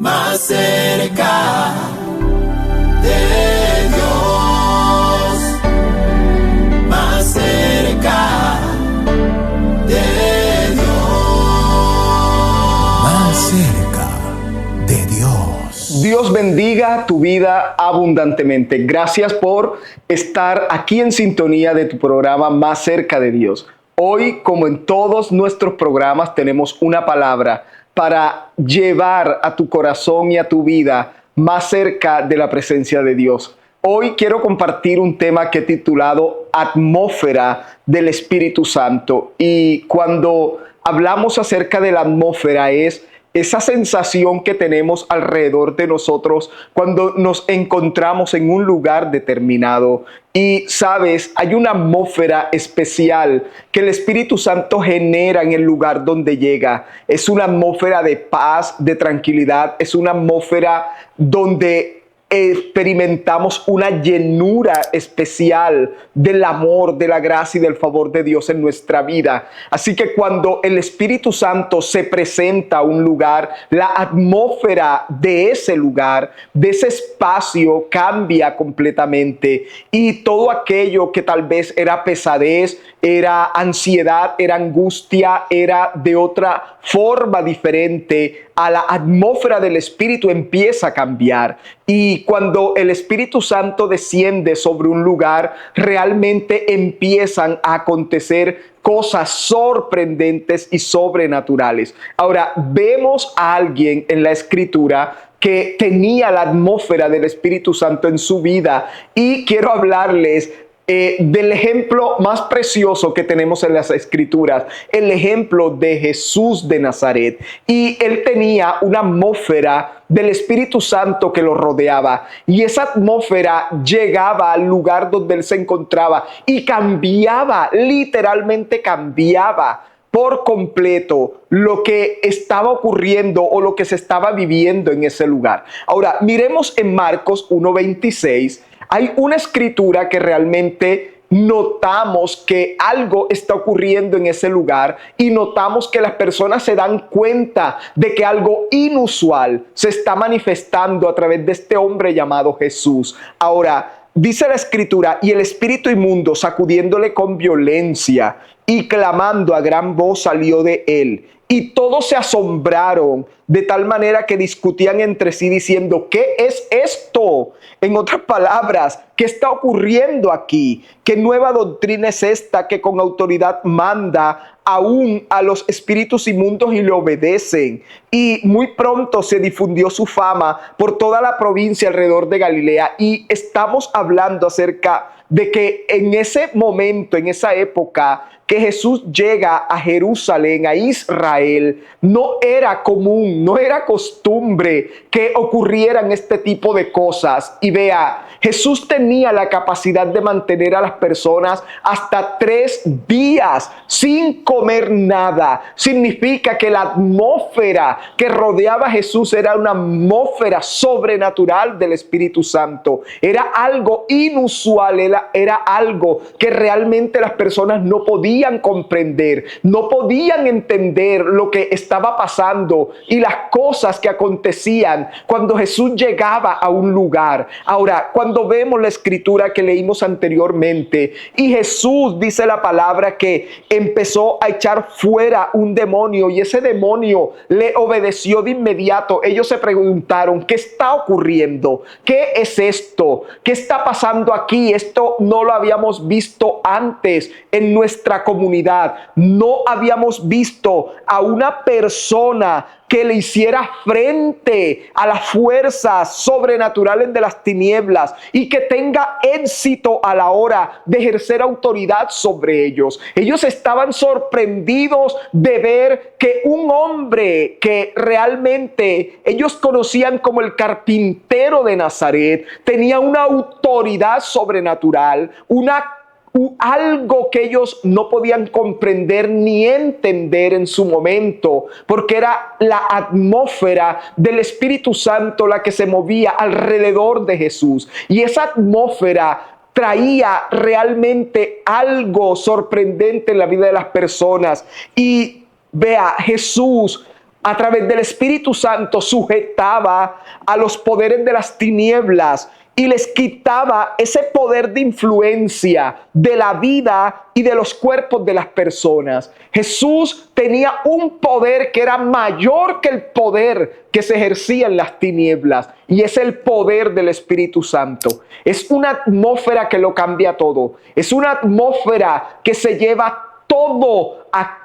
más cerca de Dios, más cerca de Dios, más cerca de Dios. Dios bendiga tu vida abundantemente. Gracias por estar aquí en sintonía de tu programa Más cerca de Dios. Hoy, como en todos nuestros programas, tenemos una palabra para llevar a tu corazón y a tu vida más cerca de la presencia de Dios. Hoy quiero compartir un tema que he titulado Atmósfera del Espíritu Santo. Y cuando hablamos acerca de la atmósfera es esa sensación que tenemos alrededor de nosotros cuando nos encontramos en un lugar determinado. Y sabes, hay una atmósfera especial que el Espíritu Santo genera en el lugar donde llega. Es una atmósfera de paz, de tranquilidad. Es una atmósfera donde experimentamos una llenura especial del amor, de la gracia y del favor de Dios en nuestra vida. Así que cuando el Espíritu Santo se presenta a un lugar, la atmósfera de ese lugar, de ese espacio, cambia completamente. Y todo aquello que tal vez era pesadez, era ansiedad, era angustia, era de otra forma diferente, a la atmósfera del Espíritu empieza a cambiar. Y cuando el Espíritu Santo desciende sobre un lugar, realmente empiezan a acontecer cosas sorprendentes y sobrenaturales. Ahora, vemos a alguien en la Escritura que tenía la atmósfera del Espíritu Santo en su vida, y quiero hablarles del ejemplo más precioso que tenemos en las Escrituras, el ejemplo de Jesús de Nazaret. Y él tenía una atmósfera del Espíritu Santo que lo rodeaba, y esa atmósfera llegaba al lugar donde él se encontraba y cambiaba, literalmente cambiaba por completo lo que estaba ocurriendo o lo que se estaba viviendo en ese lugar. Ahora, miremos en Marcos 1:26. Hay una escritura que realmente notamos que algo está ocurriendo en ese lugar, y notamos que las personas se dan cuenta de que algo inusual se está manifestando a través de este hombre llamado Jesús. Ahora, dice la escritura: y el espíritu inmundo, sacudiéndole con violencia y clamando a gran voz, salió de él. Y todos se asombraron de tal manera que discutían entre sí diciendo: ¿qué es esto? En otras palabras, ¿qué está ocurriendo aquí? ¿Qué nueva doctrina es esta que con autoridad manda aún a los espíritus inmundos y le obedecen? Y muy pronto se difundió su fama por toda la provincia alrededor de Galilea. Y estamos hablando acerca de que en ese momento, en esa época, que Jesús llega a Jerusalén, a Israel, no era común, no era costumbre que ocurrieran este tipo de cosas. Y vea, Jesús tenía la capacidad de mantener a las personas hasta 3 días sin comer nada. Significa que la atmósfera que rodeaba a Jesús era una atmósfera sobrenatural del Espíritu Santo. Era algo inusual, era algo que realmente las personas no podían comprender, no podían entender lo que estaba pasando y las cosas que acontecían cuando Jesús llegaba a un lugar. Ahora, cuando vemos la escritura que leímos anteriormente, y Jesús, dice la palabra, que empezó a echar fuera un demonio, y ese demonio le obedeció de inmediato. Ellos se preguntaron: ¿qué está ocurriendo? ¿Qué es esto? ¿Qué está pasando aquí? Esto no lo habíamos visto antes en nuestra comunidad. No habíamos visto a una persona que le hiciera frente a las fuerzas sobrenaturales de las tinieblas y que tenga éxito a la hora de ejercer autoridad sobre ellos. Ellos estaban sorprendidos de ver que un hombre que realmente ellos conocían como el carpintero de Nazaret tenía una autoridad sobrenatural, algo que ellos no podían comprender ni entender en su momento, porque era la atmósfera del Espíritu Santo la que se movía alrededor de Jesús. Y esa atmósfera traía realmente algo sorprendente en la vida de las personas. Y vea, Jesús a través del Espíritu Santo sujetaba a los poderes de las tinieblas y les quitaba ese poder de influencia de la vida y de los cuerpos de las personas. Jesús tenía un poder que era mayor que el poder que se ejercía en las tinieblas, y es el poder del Espíritu Santo. Es una atmósfera que lo cambia todo. Es una atmósfera que se lleva todo aquello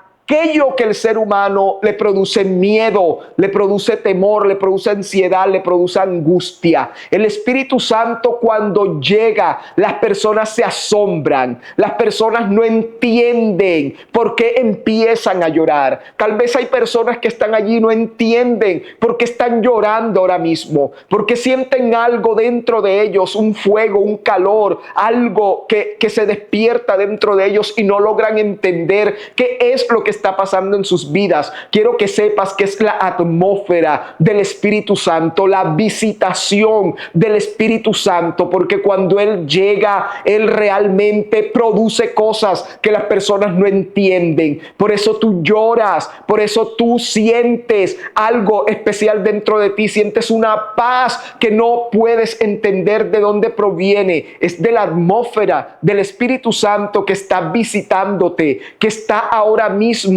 que el ser humano le produce miedo, le produce temor, le produce ansiedad, le produce angustia. El Espíritu Santo, cuando llega, las personas se asombran, las personas no entienden por qué empiezan a llorar. Tal vez hay personas que están allí y no entienden por qué están llorando ahora mismo, porque sienten algo dentro de ellos, un fuego, un calor, algo que se despierta dentro de ellos y no logran entender qué es lo que está pasando en sus vidas. Quiero que sepas que es la atmósfera del Espíritu Santo, la visitación del Espíritu Santo, porque cuando Él llega, Él realmente produce cosas que las personas no entienden. Por eso tú lloras, por eso tú sientes algo especial dentro de ti, sientes una paz que no puedes entender de dónde proviene. Es de la atmósfera del Espíritu Santo que está visitándote, que está ahora mismo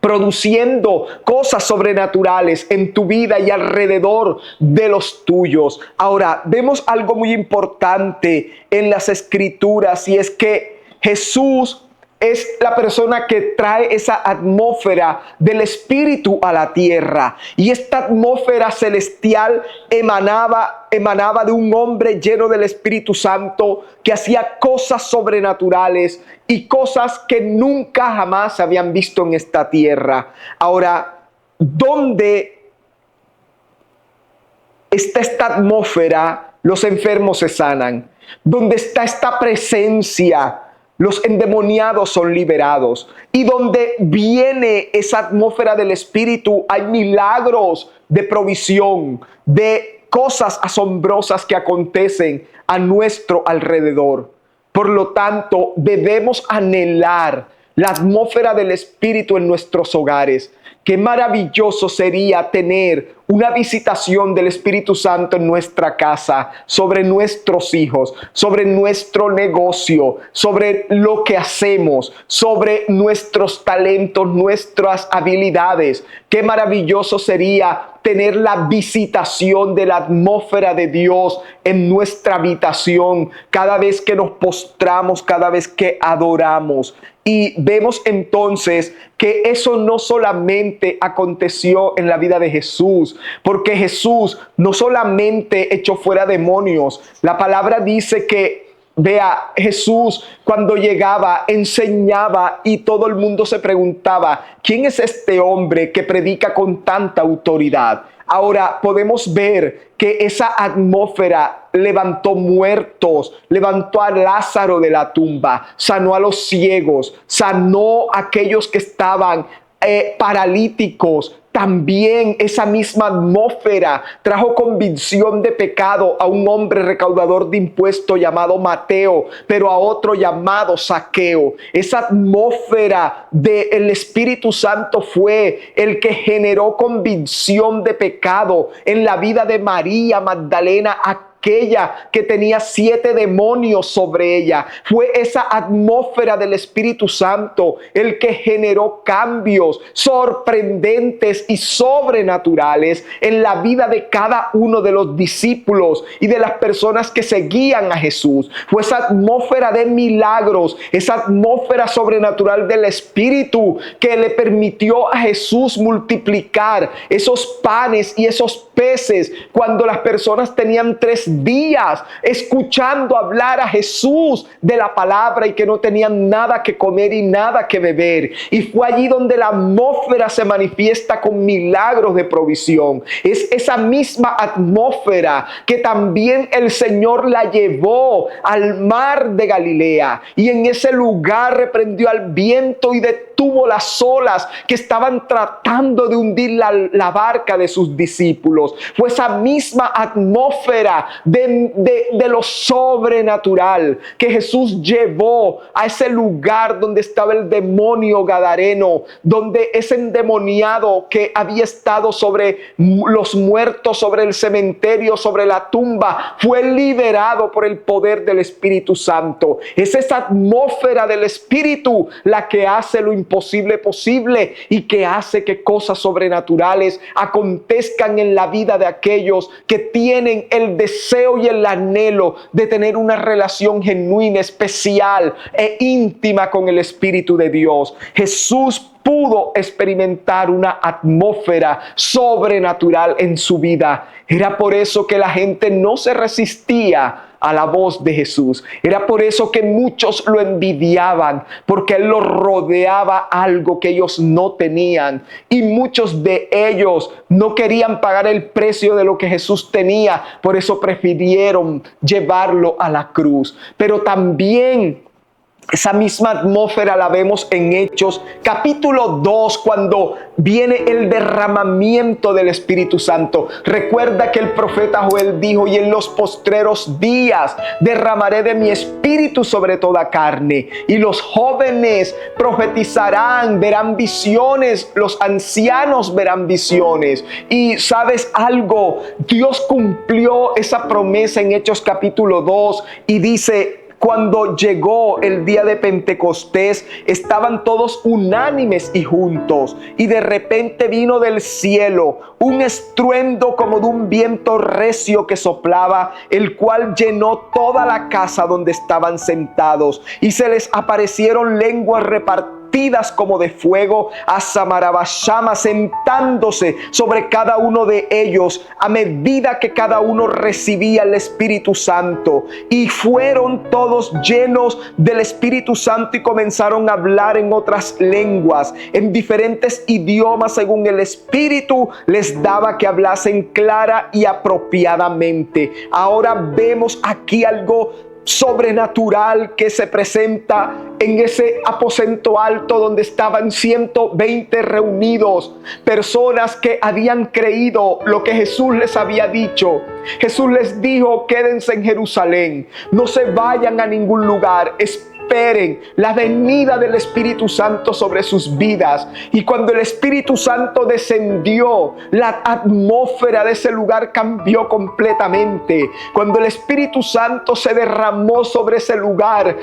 produciendo cosas sobrenaturales en tu vida y alrededor de los tuyos. Ahora, vemos algo muy importante en las Escrituras, y es que Jesús es la persona que trae esa atmósfera del Espíritu a la tierra. Y esta atmósfera celestial emanaba de un hombre lleno del Espíritu Santo que hacía cosas sobrenaturales y cosas que nunca jamás se habían visto en esta tierra. Ahora, ¿dónde está esta atmósfera? Los enfermos se sanan. ¿Dónde está esta presencia? Los endemoniados son liberados. Y donde viene esa atmósfera del Espíritu, hay milagros de provisión, de cosas asombrosas que acontecen a nuestro alrededor. Por lo tanto, debemos anhelar la atmósfera del Espíritu en nuestros hogares. Qué maravilloso sería tener una visitación del Espíritu Santo en nuestra casa, sobre nuestros hijos, sobre nuestro negocio, sobre lo que hacemos, sobre nuestros talentos, nuestras habilidades. Qué maravilloso sería tener la visitación de la atmósfera de Dios en nuestra habitación, cada vez que nos postramos, cada vez que adoramos. Y vemos entonces que eso no solamente aconteció en la vida de Jesús, porque Jesús no solamente echó fuera demonios. La palabra dice que, vea, Jesús cuando llegaba enseñaba y todo el mundo se preguntaba, ¿quién es este hombre que predica con tanta autoridad? Ahora podemos ver que esa atmósfera levantó muertos, levantó a Lázaro de la tumba, sanó a los ciegos, sanó a aquellos que estaban paralíticos. También esa misma atmósfera trajo convicción de pecado a un hombre recaudador de impuestos llamado Mateo, pero a otro llamado Zaqueo. Esa atmósfera del Espíritu Santo fue el que generó convicción de pecado en la vida de María Magdalena, aquella que tenía 7 demonios sobre ella. Fue esa atmósfera del Espíritu Santo el que generó cambios sorprendentes y sobrenaturales en la vida de cada uno de los discípulos y de las personas que seguían a Jesús. Fue esa atmósfera de milagros, esa atmósfera sobrenatural del Espíritu que le permitió a Jesús multiplicar esos panes y esos peces cuando las personas tenían 3 días escuchando hablar a Jesús de la palabra y que no tenían nada que comer y nada que beber. Y fue allí donde la atmósfera se manifiesta con milagros de provisión. Es esa misma atmósfera que también el Señor la llevó al mar de Galilea, y en ese lugar reprendió al viento y detuvo las olas que estaban tratando de hundir la barca de sus discípulos. Fue esa misma atmósfera de lo sobrenatural que Jesús llevó a ese lugar donde estaba el demonio gadareno, donde ese endemoniado que había estado sobre los muertos, sobre el cementerio, sobre la tumba, fue liberado por el poder del Espíritu Santo. Es esa atmósfera del Espíritu la que hace lo imposible posible y que hace que cosas sobrenaturales acontezcan en la vida de aquellos que tienen el deseo y el anhelo de tener una relación genuina, especial e íntima con el Espíritu de Dios. Jesús pudo experimentar una atmósfera sobrenatural en su vida. Era por eso que la gente no se resistía a la voz de Jesús. Era por eso que muchos lo envidiaban, porque él los rodeaba algo que ellos no tenían. Y muchos de ellos no querían pagar el precio de lo que Jesús tenía. Por eso prefirieron llevarlo a la cruz. Pero también esa misma atmósfera la vemos en Hechos capítulo 2, cuando viene el derramamiento del Espíritu Santo. Recuerda que el profeta Joel dijo: y en los postreros días derramaré de mi espíritu sobre toda carne, y los jóvenes profetizarán, verán visiones, los ancianos verán visiones. Y ¿sabes algo? Dios cumplió esa promesa en Hechos capítulo 2 y dice: cuando llegó el día de Pentecostés, estaban todos unánimes y juntos, y de repente vino del cielo un estruendo como de un viento recio que soplaba, el cual llenó toda la casa donde estaban sentados, y se les aparecieron lenguas repartidas como de fuego, a Samarabashama, sentándose sobre cada uno de ellos a medida que cada uno recibía el Espíritu Santo. Y fueron todos llenos del Espíritu Santo y comenzaron a hablar en otras lenguas, en diferentes idiomas, según el Espíritu les daba que hablasen clara y apropiadamente. Ahora vemos aquí algo sobrenatural que se presenta en ese aposento alto donde estaban 120 reunidos, personas que habían creído lo que Jesús les había dicho. Jesús les dijo: quédense en Jerusalén, no se vayan a ningún lugar, esperen la venida del Espíritu Santo sobre sus vidas. Y cuando el Espíritu Santo descendió, la atmósfera de ese lugar cambió completamente. Cuando el Espíritu Santo se derramó sobre ese lugar,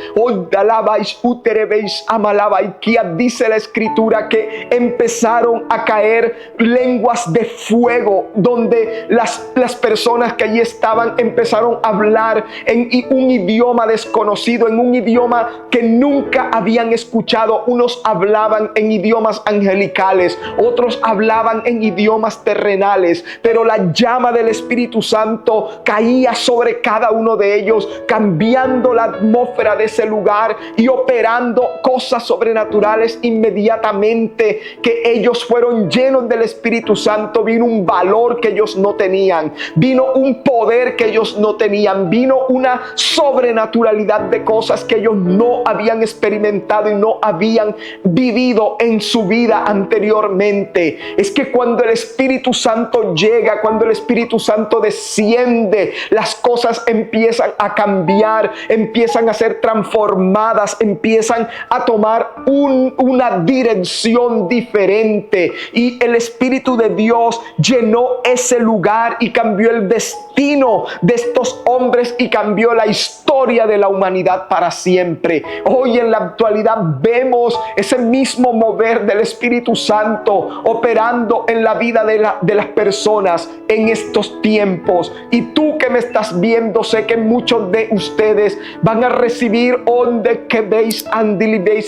dice la Escritura que empezaron a caer lenguas de fuego, donde las personas que allí estaban empezaron a hablar en un idioma desconocido, en un idioma que nunca habían escuchado. Unos hablaban en idiomas angelicales, otros hablaban en idiomas terrenales, pero la llama del Espíritu Santo caía sobre cada uno de ellos, cambiando la atmósfera de ese lugar y operando cosas sobrenaturales inmediatamente que ellos fueron llenos del Espíritu Santo. Vino un valor que ellos no tenían, vino un poder que ellos no tenían, vino una sobrenaturalidad de cosas que ellos no habían experimentado y no habían vivido en su vida anteriormente. Es que cuando el Espíritu Santo llega, cuando el Espíritu Santo desciende, las cosas empiezan a cambiar, empiezan a ser transformadas, empiezan a tomar una dirección diferente. Y el Espíritu de Dios llenó ese lugar y cambió el destino de estos hombres y cambió la historia de la humanidad para siempre. Hoy en la actualidad vemos ese mismo mover del Espíritu Santo operando en la vida de las personas en estos tiempos. Y tú que me estás viendo, sé que muchos de ustedes van a recibir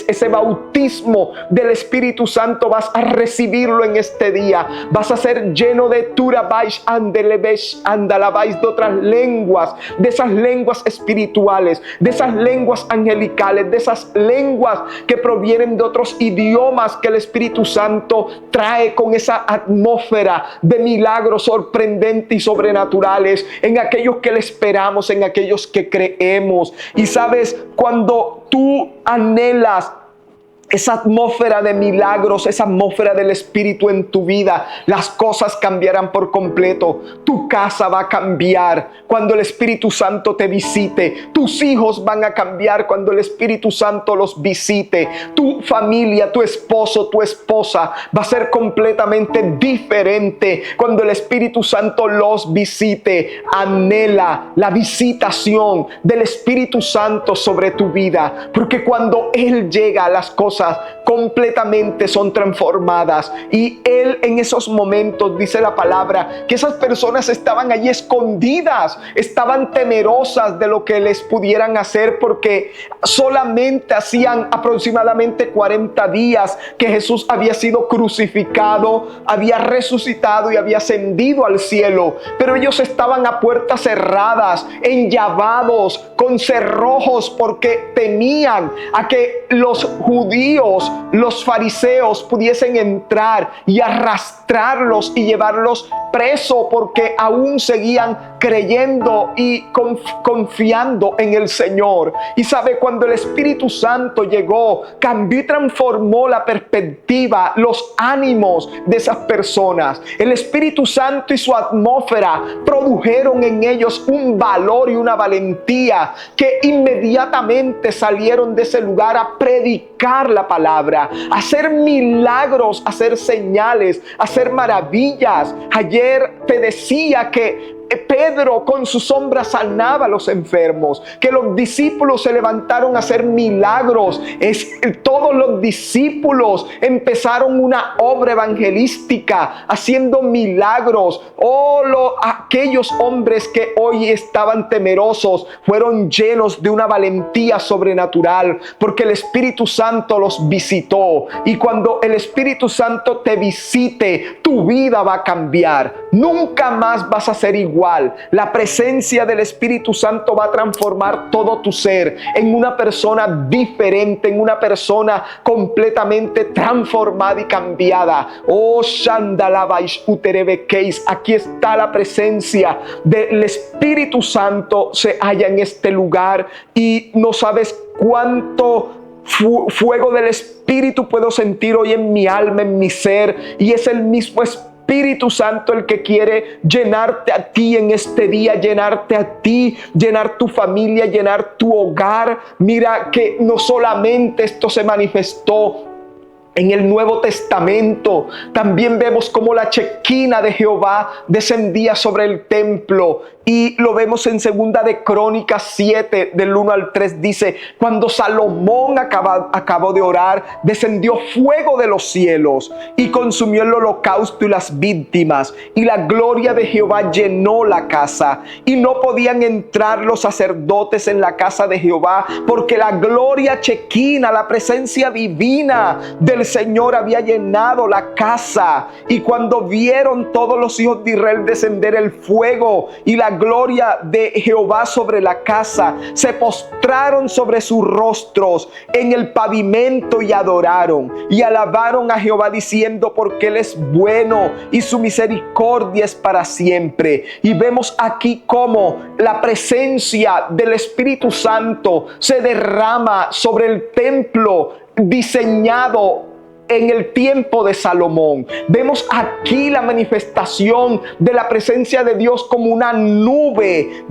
ese bautismo del Espíritu Santo. Vas a recibirlo en este día. Vas a ser lleno de turabais andelebesh andalabais, de otras lenguas, de esas lenguas espirituales, de esas lenguas angelicales, de esas lenguas que provienen de otros idiomas que el Espíritu Santo trae con esa atmósfera de milagros sorprendentes y sobrenaturales en aquellos que le esperamos, en aquellos que creemos. Y sabes, cuando tú anhelas esa atmósfera de milagros, esa atmósfera del Espíritu en tu vida, las cosas cambiarán por completo. Tu casa va a cambiar cuando el Espíritu Santo te visite. Tus hijos van a cambiar cuando el Espíritu Santo los visite. Tu familia, tu esposo, tu esposa va a ser completamente diferente cuando el Espíritu Santo los visite. Anhela la visitación del Espíritu Santo sobre tu vida, porque cuando Él llega, las cosas completamente son transformadas. Y Él en esos momentos, dice la palabra, que esas personas estaban allí escondidas, estaban temerosas de lo que les pudieran hacer, porque solamente hacían aproximadamente 40 días que Jesús había sido crucificado, había resucitado y había ascendido al cielo, pero ellos estaban a puertas cerradas, enllavados, con cerrojos, porque temían a que los judíos, los fariseos, pudiesen entrar y arrastrarlos y llevarlos preso, porque aún seguían creyendo y confiando en el Señor. Y sabe, cuando el Espíritu Santo llegó, cambió y transformó la perspectiva, los ánimos de esas personas. El Espíritu Santo y su atmósfera produjeron en ellos un valor y una valentía, que inmediatamente salieron de ese lugar a predicar la palabra, a hacer milagros, a hacer señales, a hacer maravillas. Ayer te decía que Pedro con su sombra sanaba a los enfermos, que los discípulos se levantaron a hacer milagros. Todos los discípulos empezaron una obra evangelística haciendo milagros. Aquellos hombres que hoy estaban temerosos fueron llenos de una valentía sobrenatural, porque el Espíritu Santo los visitó. Y cuando el Espíritu Santo te visite, tu vida va a cambiar. Nunca más vas a ser igual. La presencia del Espíritu Santo va a transformar todo tu ser en una persona diferente, en una persona completamente transformada y cambiada. Oh, Shandalabaish Uterebekeis, aquí está la presencia del Espíritu Santo, se halla en este lugar, y no sabes cuánto fuego del Espíritu puedo sentir hoy en mi alma, en mi ser, y es el mismo Espíritu Santo el que quiere llenarte a ti en este día, llenarte a ti, llenar tu familia, llenar tu hogar. Mira que no solamente esto se manifestó en el Nuevo Testamento, también vemos cómo la Chequina de Jehová descendía sobre el templo, y lo vemos en 2 de Crónicas 7, del 1 al 3, dice: cuando Salomón acabó de orar, descendió fuego de los cielos y consumió el holocausto y las víctimas, y la gloria de Jehová llenó la casa, y no podían entrar los sacerdotes en la casa de Jehová, porque la gloria Chequina, la presencia divina del Señor, había llenado la casa. Y cuando vieron todos los hijos de Israel descender el fuego y la gloria de Jehová sobre la casa, se postraron sobre sus rostros en el pavimento y adoraron y alabaron a Jehová, diciendo: porque Él es bueno y su misericordia es para siempre. Y vemos aquí cómo la presencia del Espíritu Santo se derrama sobre el templo diseñado en el tiempo de Salomón. Vemos aquí la manifestación de la presencia de Dios como una nube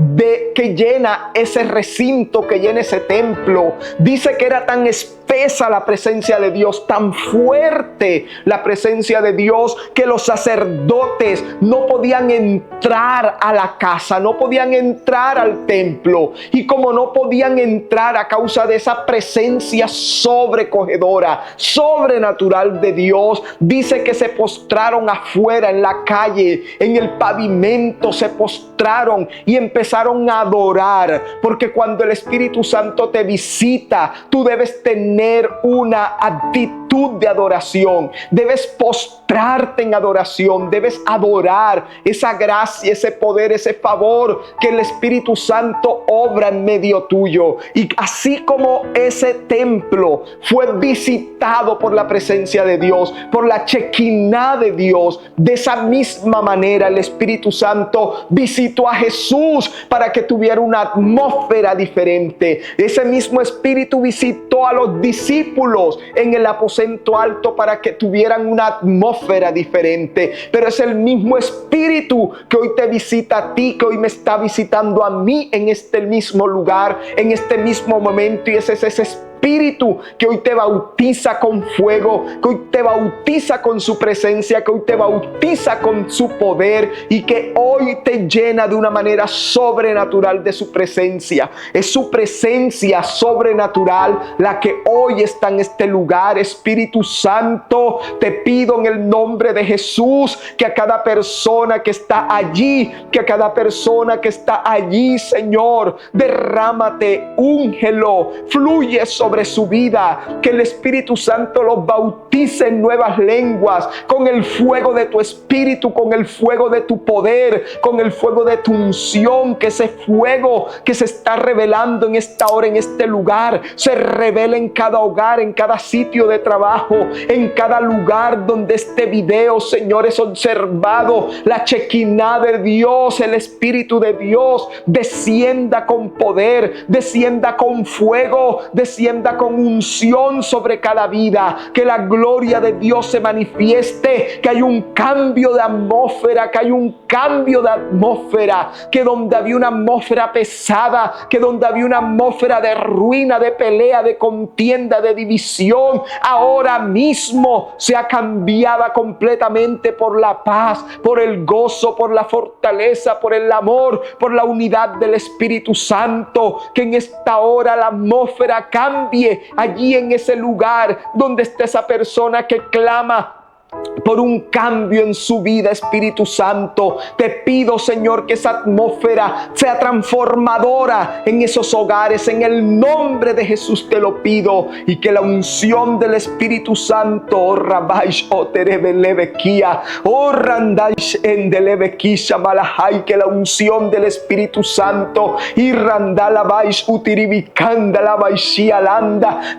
que llena ese recinto, que llena ese templo. Dice que era tan espesa la presencia de Dios, tan fuerte la presencia de Dios, que los sacerdotes no podían entrar a la casa, no podían entrar al templo. Y como no podían entrar a causa de esa presencia sobrecogedora, sobrenatural de Dios, dice que se postraron afuera en la calle, en el pavimento, se postraron y empezaron a adorar, porque cuando el Espíritu Santo te visita, tú debes tener una actitud actitud de adoración. Debes postrarte en adoración. Debes adorar esa gracia, ese poder, ese favor que el Espíritu Santo obra en medio tuyo. Y así como ese templo fue visitado por la presencia de Dios, por la Shekinah de Dios, de esa misma manera el Espíritu Santo visitó a Jesús para que tuviera una atmósfera diferente. Ese mismo Espíritu visitó a los discípulos en el aposento alto para que tuvieran una atmósfera diferente. Pero es el mismo Espíritu que hoy te visita a ti, que hoy me está visitando a mí en este mismo lugar, en este mismo momento, y ese Espíritu que hoy te bautiza con fuego, que hoy te bautiza con su presencia, que hoy te bautiza con su poder y que hoy te llena de una manera sobrenatural de su presencia. Es su presencia sobrenatural la que hoy está en este lugar. Espíritu Santo, te pido en el nombre de Jesús que a cada persona que está allí, Señor, derrámate, úngelo, fluye sobre su vida, que el Espíritu Santo los bautice en nuevas lenguas, con el fuego de tu Espíritu, con el fuego de tu poder, con el fuego de tu unción, que ese fuego que se está revelando en esta hora, en este lugar, se revele en cada hogar, en cada sitio de trabajo, en cada lugar donde este video, Señor, es observado. La Shekinah de Dios, el Espíritu de Dios, descienda con poder, descienda con fuego, descienda con unción sobre cada vida, que la gloria de Dios se manifieste, que hay un cambio de atmósfera, que donde había una atmósfera pesada, que donde había una atmósfera de ruina, de pelea, de contienda, de división, ahora mismo sea cambiada completamente por la paz, por el gozo, por la fortaleza, por el amor, por la unidad del Espíritu Santo. Que en esta hora la atmósfera cambie allí en ese lugar donde está esa persona que clama por un cambio en su vida. Espíritu Santo, te pido, Señor, que esa atmósfera sea transformadora en esos hogares. En el nombre de Jesús te lo pido, y que la unción del Espíritu Santo, que la unción del Espíritu Santo,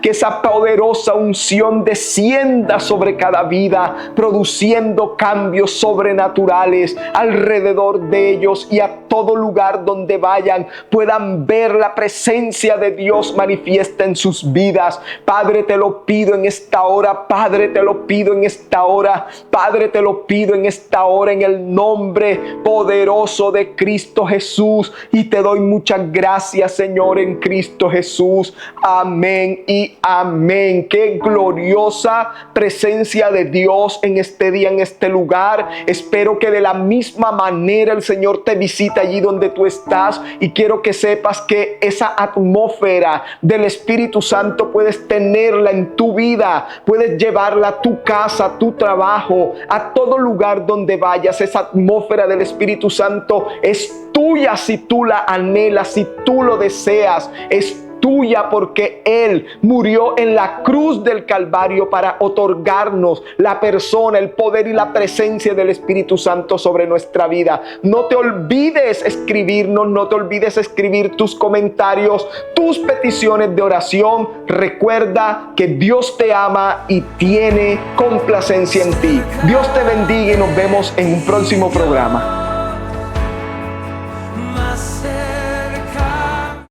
que esa poderosa unción descienda sobre cada vida, produciendo cambios sobrenaturales alrededor de ellos, y a todo lugar donde vayan puedan ver la presencia de Dios manifiesta en sus vidas. Padre, te lo pido en esta hora. Padre, te lo pido en esta hora. Padre, te lo pido en esta hora, en el nombre poderoso de Cristo Jesús, y te doy muchas gracias, Señor, en Cristo Jesús. Amén y amén. Qué gloriosa presencia de Dios en este día, en este lugar. Espero que de la misma manera el Señor te visite allí donde tú estás, y quiero que sepas que esa atmósfera del Espíritu Santo puedes tenerla en tu vida, puedes llevarla a tu casa, a tu trabajo, a todo lugar donde vayas. Esa atmósfera del Espíritu Santo es tuya si tú la anhelas, si tú lo deseas. Es tuya porque Él murió en la cruz del Calvario para otorgarnos la persona, el poder y la presencia del Espíritu Santo sobre nuestra vida. No te olvides escribirnos, no te olvides escribir tus comentarios, tus peticiones de oración. Recuerda que Dios te ama y tiene complacencia en ti. Dios te bendiga y nos vemos en un próximo programa.